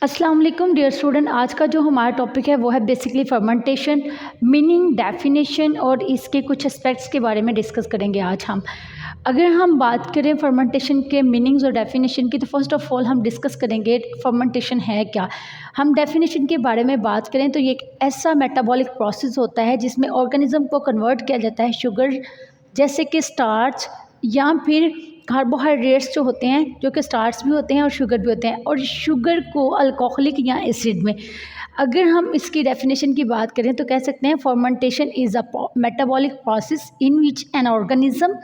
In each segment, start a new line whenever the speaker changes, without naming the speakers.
अस्सलाम वालेकुम dear student. आज का जो हमारा टॉपिक है वो है बेसिकली फर्मेंटेशन, मीनिंग, डेफिनेशन और इसके कुछ एस्पेक्ट्स के बारे में डिस्कस करेंगे आज हम। अगर हम बात करें फर्मेंटेशन के मीनिंग्स और डेफिनेशन की, तो फर्स्ट ऑफ ऑल हम डिस्कस करेंगे फर्मेंटेशन है क्या। हम डेफिनेशन के बारे में बात करें तो ये एक ऐसा मेटाबॉलिक प्रोसेस होता है जिसमें ऑर्गेनिज्म को कन्वर्ट किया जाता है शुगर जैसे कि स्टार्च या फिर कार्बोहाइड्रेट्स जो होते हैं, जो कि स्टार्च भी होते हैं और शुगर भी होते हैं, और शुगर को अल्कोहलिक या एसिड में। अगर हम इसकी डेफिनेशन की बात करें तो कह सकते हैं fermentation is a metabolic process in which an organism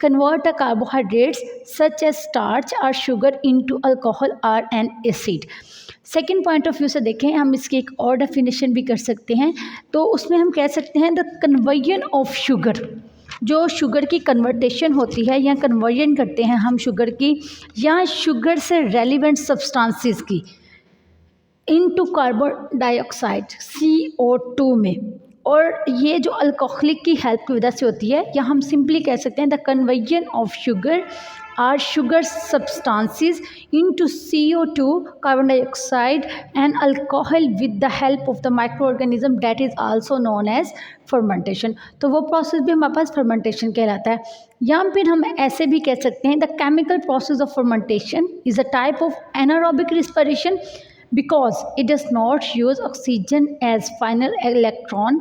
convert a carbohydrates such as starch or sugar into alcohol or an acid। Second point of view से देखें हम इसकी एक और डेफिनेशन भी कर सकते हैं, तो उसमें हम कह सकते हैं द कन्वर्जन ऑफ शुगर, जो शुगर की कन्वर्टेशन होती है या कन्वर्जन करते हैं हम शुगर की या शुगर से रेलिवेंट सब्सटेंसेस की इनटू कार्बन डाइऑक्साइड CO2 में, और ये जो अल्कोहलिक की हेल्प की वजह से होती है, या हम सिंपली कह सकते हैं the conversion of sugar or sugar substances into CO2 carbon dioxide and alcohol with the help of the microorganism that is also known as fermentation. तो वो प्रोसेस भी हमारे पास फर्मेंटेशन कहलाता है। या फिर हम ऐसे भी कह सकते हैं the chemical process of fermentation is a type of anaerobic respiration because it does not use oxygen as final electron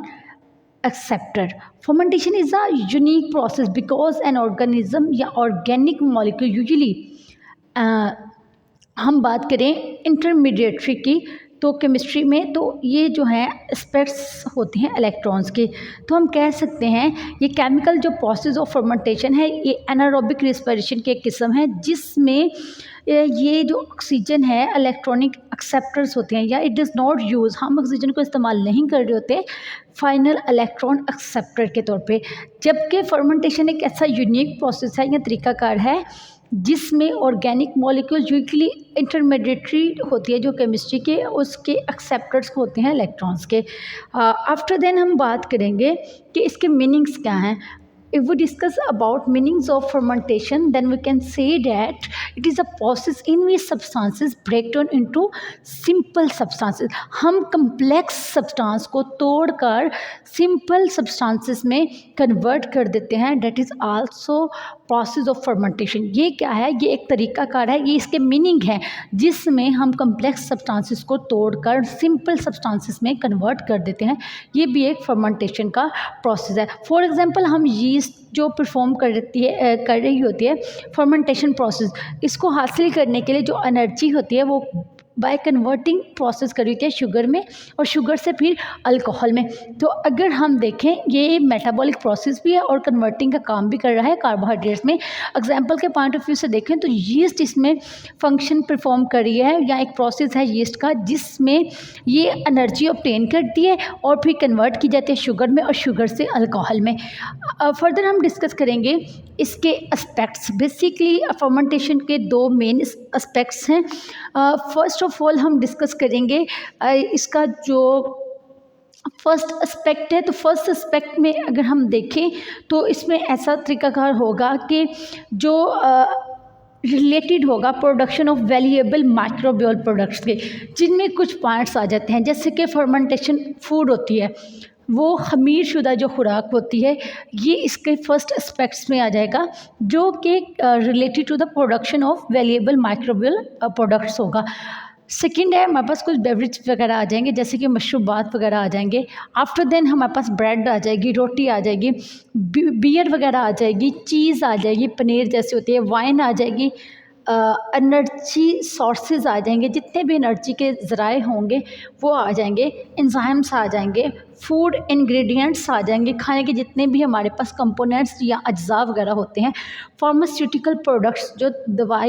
acceptor। Fermentation is a unique process because an organism या organic molecule usually हम बात करें intermediary की, तो chemistry में तो ये जो है एस्पेक्ट्स होते हैं इलेक्ट्रॉन्स के, तो हम कह सकते हैं ये केमिकल जो प्रोसेस ऑफ फर्मेंटेशन है ये एनारोबिक रिस्पिरेशन की एक किस्म है जिसमें ये जो ऑक्सीजन है इलेक्ट्रॉनिक एक्सेप्टर्स होते हैं, या इट डज़ नॉट यूज़, हम ऑक्सीजन को इस्तेमाल नहीं कर रहे होते फाइनल इलेक्ट्रॉन एक्सेप्टर के तौर पे। जबकि फर्मेंटेशन एक ऐसा यूनिक प्रोसेस है या तरीकाकार है जिसमें ऑर्गेनिक मॉलिक्यूल यूजली इंटरमीडिएटरी होती है जो केमिस्ट्री के, उसके एक्सेप्टर्स होते हैं इलेक्ट्रॉन्स के। आफ्टर देन हम बात करेंगे कि इसके मीनिंग्स क्या हैं। If we discuss about meanings of fermentation, then we can say that it is a process in which substances break down into simple substances। हम complex substance को तोड़कर simple substances में convert कर देते हैं, that is also process of fermentation। ये क्या है? ये एक तरीकाकार है, ये इसके मीनिंग है जिसमें हम complex substances को तोड़कर simple substances में convert कर देते हैं। ये भी एक fermentation का process है। फॉर एग्जाम्पल हम जो परफॉर्म कर रही होती है फर्मेंटेशन प्रोसेस, इसको हासिल करने के लिए जो एनर्जी होती है वो बाय कन्वर्टिंग प्रोसेस करी होती है शुगर में, और शुगर से फिर अल्कोहल में। तो अगर हम देखें ये मेटाबॉलिक प्रोसेस भी है और कन्वर्टिंग का काम भी कर रहा है कार्बोहाइड्रेट्स में। एग्जांपल के पॉइंट ऑफ व्यू से देखें तो यीस्ट इसमें फंक्शन परफॉर्म कर रही है, या एक प्रोसेस है यीस्ट का जिसमें ये एनर्जी ऑब्टेन करती है और फिर कन्वर्ट की जाती है शुगर में और शुगर से अल्कोहल में। फर्दर हम डिस्कस करेंगे इसके एस्पेक्ट्स। बेसिकली फर्मेंटेशन के दो मेन एस्पेक्ट्स हैं। फर्स्ट ऑफ ऑल हम डिस्कस करेंगे इसका जो फर्स्ट एस्पेक्ट है, तो फर्स्ट एस्पेक्ट में अगर हम देखें तो इसमें ऐसा तरीकाकार होगा कि जो रिलेटेड होगा production of valuable microbial products के, जिनमें कुछ पॉइंट्स आ जाते हैं, जैसे कि फर्मेंटेशन फूड होती है, वो खमीर शुदा जो खुराक होती है, ये इसके फर्स्ट एस्पेक्ट्स में आ जाएगा, जो कि related to the production of valuable microbial products होगा। सेकंड है हमारे पास कुछ बेवरेज वगैरह आ जाएंगे, जैसे कि मशरूबात वगैरह आ जाएंगे। आफ्टर देन हमारे पास ब्रेड आ जाएगी, रोटी आ जाएगी, बियर वगैरह आ जाएगी, चीज़ आ जाएगी, पनीर जैसे होती है, वाइन आ जाएगी, एनर्जी सोर्सेज आ जाएंगे, जितने भी एनर्जी के ज़राए होंगे वो आ जाएंगे, एंजाइम्स आ जाएंगे, फूड इंग्रेडिएंट्स आ जाएंगे, खाने के जितने भी हमारे पास कंपोनेंट्स या अज्जा वगैरह होते हैं, फार्मास्यूटिकल प्रोडक्ट्स जो दवा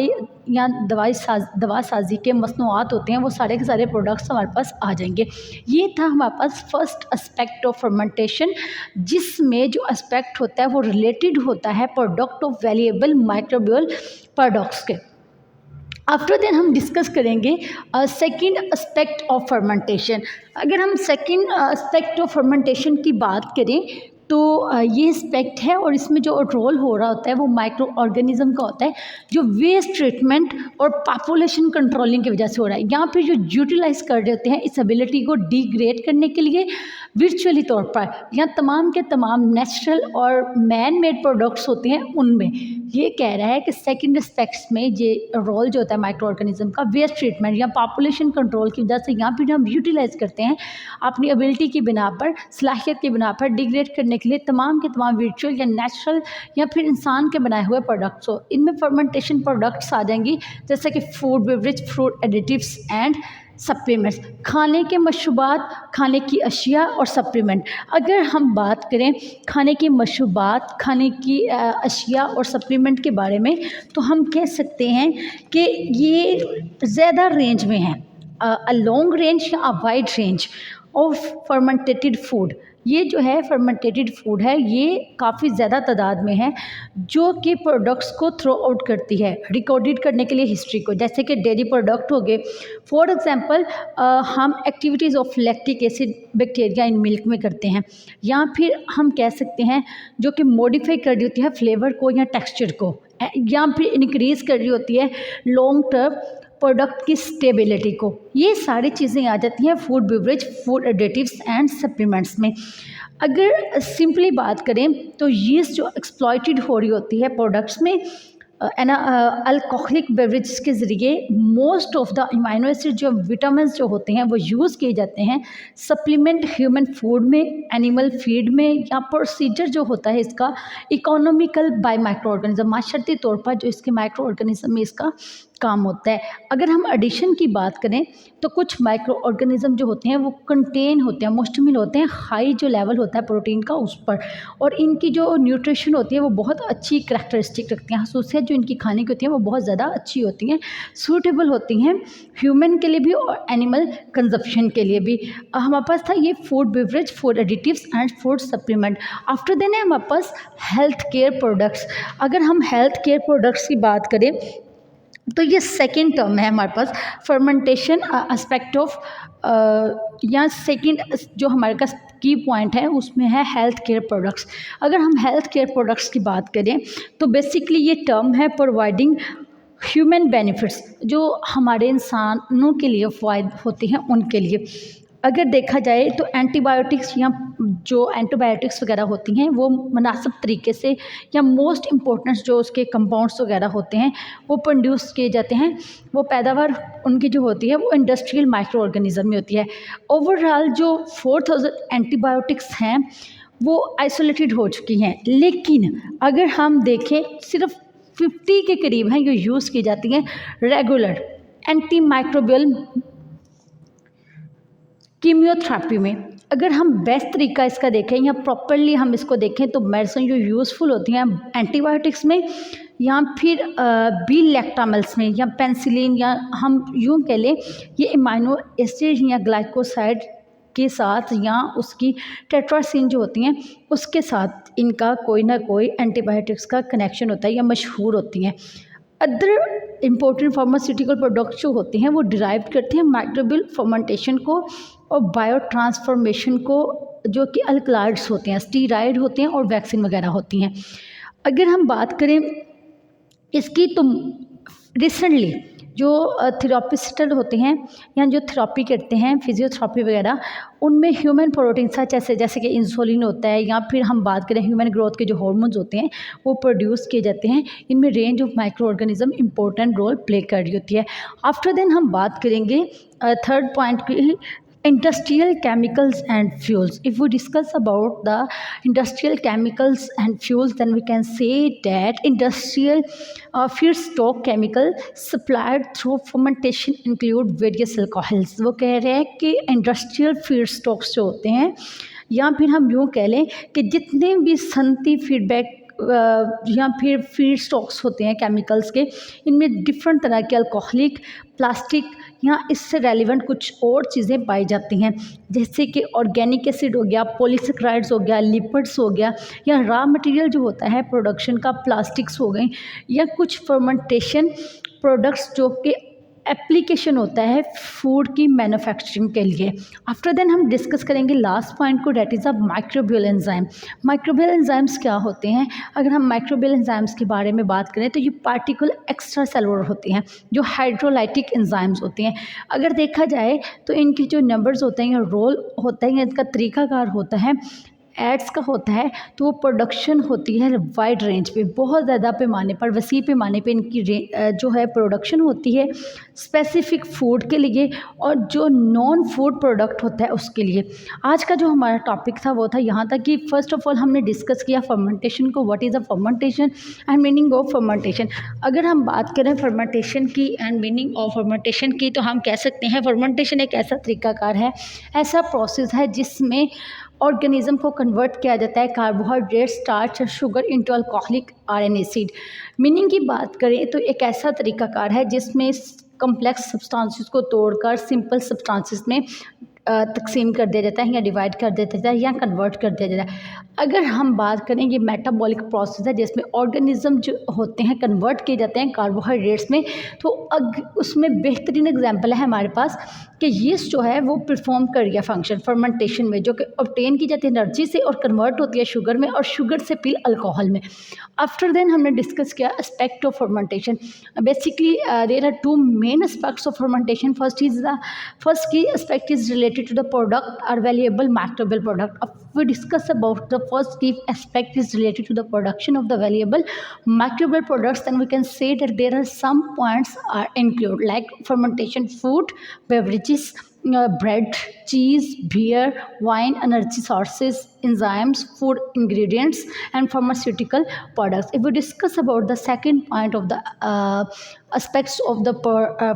साजी के मसनूआत होते हैं, वो सारे के सारे प्रोडक्ट्स हमारे पास आ जाएंगे। ये था हमारे पास फर्स्ट एस्पेक्ट ऑफ फर्मेंटेशन, जिसमें जो एस्पेक्ट होता है वो रिलेटेड होता है product of valuable microbial products के। आफ्टर देन हम डिस्कस करेंगे सेकंड एस्पेक्ट ऑफ फर्मेंटेशन। अगर हम सेकंड एस्पेक्ट ऑफ फर्मेंटेशन की बात करें तो ये एस्पेक्ट है और इसमें जो रोल हो रहा होता है वो माइक्रो ऑर्गेनिज्म का होता है, जो वेस्ट ट्रीटमेंट और पॉपुलेशन कंट्रोलिंग की वजह से हो रहा है। यहाँ पे जो यूटिलाइज कर रहे होते हैं इस एबिलिटी को डिग्रेड करने के लिए वर्चुअली तौर पर, यहाँ तमाम के तमाम नेचुरल और मैन मेड प्रोडक्ट्स होते हैं उनमें ये कह रहा है कि सेकेंड एस्पेक्ट्स में ये रोल जो होता है माइक्रो ऑर्गेनिज्म का वेस्ट ट्रीटमेंट या पॉपुलेशन कंट्रोल की वजह से यहाँ पर हम यूटिलाइज करते हैं अपनी एबिलिटी की बिना पर, सलाहियत की बिना पर डिग्रेड करने के लिए तमाम के तमाम वर्चुअल या नेचुरल या फिर इंसान के बनाए हुए प्रोडक्ट्स हो। इनमें फर्मेंटेशन प्रोडक्ट्स आ जाएंगी जैसे कि food beverage, fruit additives and supplements, खाने के मशरूबात, खाने की अशिया और सप्लीमेंट। अगर हम बात करें खाने की मशरूबात, खाने की अशिया और सप्लीमेंट के बारे में तो हम कह सकते हैं कि ये ज़्यादा रेंज में हैं, अ लॉन्ग रेंज या a wide range of fermented food. ये जो है फर्मेंटेटेड फूड है, ये काफ़ी ज़्यादा तादाद में है जो कि प्रोडक्ट्स को थ्रो आउट करती है रिकॉर्डेड करने के लिए हिस्ट्री को, जैसे कि डेयरी प्रोडक्ट हो गए। फॉर एग्जांपल हम activities of lactic acid bacteria in milk में करते हैं, या फिर हम कह सकते हैं जो कि मॉडिफाई कर रही होती है फ्लेवर को या टेक्सचर को, या फिर इंक्रीज़ कर रही होती है लॉन्ग टर्म प्रोडक्ट की स्टेबिलिटी को। ये सारी चीज़ें आ जाती हैं food beverage, food additives and supplements में। अगर सिंपली बात करें तो यीस्ट जो एक्सप्लॉइटेड हो रही होती है प्रोडक्ट्स में अल्कोहलिक बेवरेजेस के ज़रिए, most of the amino acid जो विटामिन्स जो होते हैं वो यूज़ किए जाते हैं सप्लीमेंट ह्यूमन फूड में, एनिमल फीड में, या प्रोसीजर जो होता है इसका इकोनॉमिकल बाय माइक्रो ऑर्गेनिज्म, माशरती तौर पर जो इसके माइक्रो ऑर्गेनिज्म में इसका काम होता है। अगर हम एडिशन की बात करें तो कुछ माइक्रो ऑर्गेनिज्म जो होते हैं वो कंटेन होते हैं, मुश्तमिल होते हैं हाई जो लेवल होता है प्रोटीन का उस पर, और इनकी जो न्यूट्रिशन होती है वो बहुत अच्छी करैक्टरिस्टिक रखती हैं, खसूसियत जो इनकी खाने की होती हैं वो बहुत ज़्यादा अच्छी होती हैं, सूटेबल होती हैं ह्यूमन के लिए भी और एनिमल कंजप्शन के लिए भी। हमारे पास था ये food beverage, food additives and food supplement. After then है हमारे पास हेल्थ केयर प्रोडक्ट्स। अगर हम हेल्थ केयर प्रोडक्ट्स की बात करें तो ये सेकंड टर्म है हमारे पास फर्मेंटेशन एस्पेक्ट ऑफ, या सेकंड जो हमारे पास की पॉइंट है उसमें है हेल्थ केयर प्रोडक्ट्स। अगर हम हेल्थ केयर प्रोडक्ट्स की बात करें तो बेसिकली ये टर्म है प्रोवाइडिंग ह्यूमन बेनिफिट्स, जो हमारे इंसानों के लिए फ़ायदे होते हैं उनके लिए। अगर देखा जाए तो एंटीबायोटिक्स या जो एंटीबायोटिक्स वगैरह होती हैं वो मुनासिब तरीके से, या मोस्ट इम्पोर्टेंट जो उसके कंपाउंड्स वगैरह होते हैं वो प्रोड्यूस किए जाते हैं, वो पैदावार उनकी जो होती है वो इंडस्ट्रियल माइक्रो ऑर्गेनिज्म में होती है। ओवरऑल जो 4000 एंटीबायोटिक्स हैं वो आइसोलेटेड हो चुकी हैं, लेकिन अगर हम देखें सिर्फ 50 के करीब हैं जो यूज़ की जाती हैं रेगुलर एंटी माइक्रोबियल कीमियोथेरेपी में। अगर हम बेस्ट तरीका इसका देखें या प्रॉपरली हम इसको देखें तो मेडिसिन जो यूज़फुल होती हैं एंटीबायोटिक्स में, या फिर बी लैक्टामल्स में, या पेंसिलिन, या हम यूँ कह लें ये अमीनो एसिड या ग्लाइकोसाइड के साथ या उसकी टेट्रासिन जो होती हैं उसके साथ इनका कोई ना कोई एंटीबायोटिक्स का कनेक्शन होता है या मशहूर होती हैं। अदर इम्पोर्टेंट फार्मास्यूटिकल प्रोडक्ट्स जो होते हैं वो डिराइव करते हैं माइक्रोबियल फर्मेंटेशन को और बायो ट्रांसफॉर्मेशन को, जो कि अल्कलॉइड्स होते हैं, स्टीराइड होते हैं और वैक्सीन वगैरह होती हैं। अगर हम बात करें इसकी तो रिसेंटली जो थेरापिस्ट होते हैं या जो थेरापी करते हैं फिजियोथेरापी वगैरह, उनमें ह्यूमन प्रोटीन जैसे कि इंसुलिन होता है, या फिर हम बात करें ह्यूमन ग्रोथ के जो हार्मोन्स होते हैं वो प्रोड्यूस किए जाते हैं। इनमें range of microorganism important role play कर रही होती है। आफ्टर देन हम बात करेंगे थर्ड पॉइंट की, industrial chemicals and fuels. If we discuss about the industrial chemicals and fuels, then we can say that industrial feedstock chemical supplied through fermentation include various alcohols. वो कह रहे हैं कि industrial feedstocks जो होते हैं, या फिर हम यूँ कह लें कि जितने भी सनती फीडबैक या फिर फीड स्टॉक्स होते हैं केमिकल्स के, इनमें डिफरेंट तरह के अल्कोहलिक, प्लास्टिक या इससे रेलिवेंट कुछ और चीज़ें पाई जाती हैं, जैसे कि ऑर्गेनिक एसिड हो गया, पॉलीसेक्राइड्स हो गया, लिपिड्स हो गया, या रॉ मटेरियल जो होता है प्रोडक्शन का प्लास्टिक्स हो गई, या कुछ फर्मेंटेशन प्रोडक्ट्स जो कि एप्लीकेशन होता है फूड की मैन्युफैक्चरिंग के लिए। आफ्टर देन हम डिस्कस करेंगे लास्ट पॉइंट को, that is a microbial enzyme. Microbial enzymes क्या होते हैं? अगर हम माइक्रोबियल एंजाइम्स के बारे में बात करें तो ये पार्टिकल एक्स्ट्रा सेलुलर होती हैं जो हाइड्रोलाइटिक एंजाइम्स होती हैं। अगर देखा जाए तो इनके जो नंबर्स होते हैं या रोल होता है या इनका तरीकाकार होता है, एड्स का होता है, तो वो प्रोडक्शन होती है वाइड रेंज पे, बहुत ज़्यादा पैमाने पर, वसी पैमाने पे इनकी जो है प्रोडक्शन होती है स्पेसिफिक फूड के लिए और जो नॉन फूड प्रोडक्ट होता है उसके लिए। आज का जो हमारा टॉपिक था वो था यहाँ तक कि फ़र्स्ट ऑफ ऑल हमने डिस्कस किया फर्मेंटेशन को, what is a fermentation and meaning of fermentation. अगर हम बात करें फर्मेंटेशन की एंड मीनिंग ऑफ फर्मेंटेशन की तो हम कह सकते हैं फर्मेंटेशन एक ऐसा तरीकाकार है, ऐसा प्रोसेस है जिसमें ऑर्गेनिज्म को कन्वर्ट किया जाता है कार्बोहाइड्रेट, स्टार्च और sugar into alcoholic iron acid. Meaning की बात करें तो एक ऐसा तरीकाकार है जिसमें कम्प्लेक्स सब्सटेंसेस को तोड़कर सिंपल सब्सटेंसेस में तकसीम कर दिया जाता है या डिवाइड कर दिया जाता है या कन्वर्ट कर दिया जाता है। अगर हम बात करें ये मेटाबॉलिक प्रोसेस है जिसमें ऑर्गेनिज्म जो होते हैं कन्वर्ट किए जाते हैं कार्बोहाइड्रेट्स में। तो उसमें बेहतरीन एग्जांपल है हमारे पास कि यीस्ट जो है वो परफॉर्म कर गया फंक्शन फर्मेंटेशन में, जो कि ऑब्टेन की जाती है एनर्जी से और कन्वर्ट होती है शुगर में और शुगर से फिर अल्कोहल में। आफ्टर देन हमने डिस्कस किया aspect of fermentation. Basically there are two main aspects of fermentation. First की aspect is related to the product are valuable microbial product. We discuss about the first key aspect is related to the production of the valuable microbial products. Then we can say that there are some points are include like fermentation, food, beverages, bread, cheese, beer, wine, energy sources, enzymes, food ingredients, and pharmaceutical products. If we discuss about the second point of the aspects of the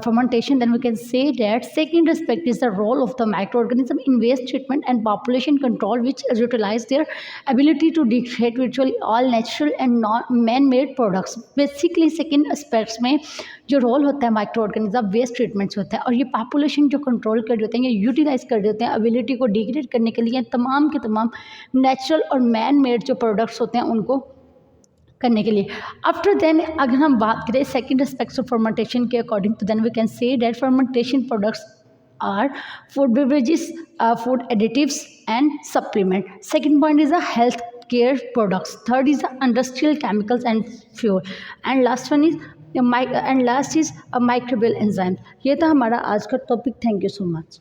fermentation, then we can say that second aspect is the role of the microorganism in waste treatment and population control, which utilize their ability to degrade virtually all natural and man-made products. Basically second aspects में जो role होता है micro organism waste treatments होता है और ये population जो control कर देते हैं या यूटिलाइज कर देते हैं एबिलिटी को डिग्रेड करने के लिए तमाम के तमाम नेचुरल और मैन मेड जो प्रोडक्ट्स होते हैं उनको करने के लिए। आफ्टर देन अगर हम बात करें सेकेंड एस्पेक्ट्स ऑफ फर्मेंटेशन के अकॉर्डिंग तो then we can say that fermentation products are food beverages, food additives and supplement. Second point is a health care products. Third is the industrial chemicals and fuel. And last one is a microbial enzyme. ये था हमारा आज का topic. Thank you so much.